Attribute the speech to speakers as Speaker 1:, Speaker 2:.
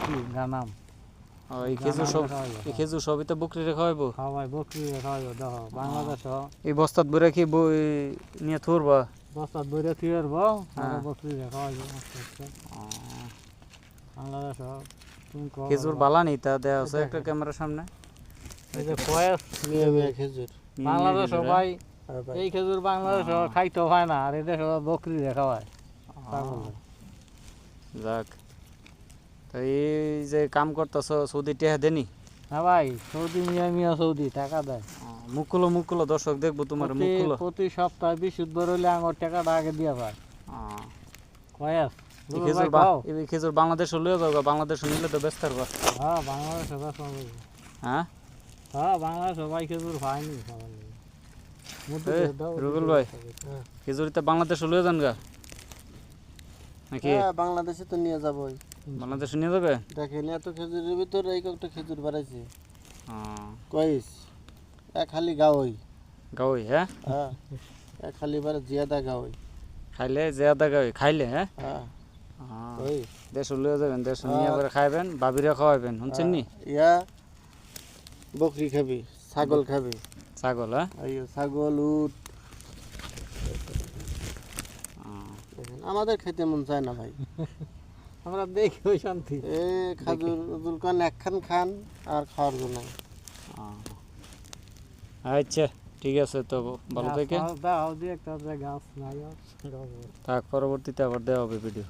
Speaker 1: বকরি গানাম
Speaker 2: এই খেজুর সবই তো বকরিরে খাওয়াইবো।
Speaker 1: হ্যাঁ ভাই বকরি খাওয়াইবো দেখো বাংলাদেশ
Speaker 2: এই বস্তাত ভরে কি নিয়ে থুরবা
Speaker 1: বস্তাত বইরে থুয়ারবো আর বকরি খাওয়াইবো বাংলাদেশ
Speaker 2: খেজুর বালা নি তা দেয়া আছে একটা ক্যামেরার সামনে।
Speaker 1: এই যে কয়েস
Speaker 3: নিয়ে খেজুর
Speaker 1: বাংলাদেশ ভাই এই খেজুর বাংলাদেশ খাইতে হয় না আর এদেশ বকরি খাওয়ায়
Speaker 2: যাক তো এই যে কাম করতেছ সৌদি টেহা দেনি?
Speaker 1: হ্যাঁ ভাই সৌদি মিয়া সৌদি টাকা দেয়।
Speaker 2: মুকুলো দর্শক দেখবো তোমার মুকুলো
Speaker 1: প্রতি সপ্তাহে বিশুদ্ধ রইলে আমার টাকাটা আগে দিয়া ভাই। কয়েস
Speaker 2: খেজুর বাংলাদেশ লইয়া যাও, বাংলাদেশ নিলে তো ব্যস্ত পারবা।
Speaker 1: হ্যাঁ বাংলাদেশে ব্যস্ত
Speaker 2: হ্যাঁ
Speaker 1: হ্যাঁ বাংলাদেশে ভাই খেজুর খায়নি
Speaker 2: রুবেল ভাই খেজুরিতে বাংলাদেশ লইয়া যান গা নাকি?
Speaker 3: বাংলাদেশে তো নিয়ে যাবোই।
Speaker 2: বাংলাদেশে নিয়ে যাবে?
Speaker 3: দেখেন এত খেজুরের ভিতর এই একটা খেজুর বাড়াইছে কইস খালি গাওই
Speaker 2: হ্যাঁ
Speaker 3: খালি বারে জিয়াদা গাওই
Speaker 2: খাইলে জিয়াদা গাওই খাইলে হ্যাঁ
Speaker 3: ওই
Speaker 2: দেশ লইয়া যাবেন, দেশ নিয়ে করে খাইবেন, বাবিরা খাওয়াইবেন, শুনছেন নি?
Speaker 3: ইয়া বকরি খাবি, ছাগল খাবি।
Speaker 2: ছাগল? হ্যাঁ
Speaker 3: ছাগল উট আমাদের খেতে মন চায় না ভাই।
Speaker 1: আমরা দেখি ওই শান্তি
Speaker 3: খাজুর একখান খান আর খাওয়ার জন্য।
Speaker 2: আচ্ছা ঠিক আছে তো ভালো থেকে
Speaker 1: দাও দিয়ে একটা গাছ নাই
Speaker 2: থাক, পরবর্তীতে আবার দেওয়া হবে ভিডিও।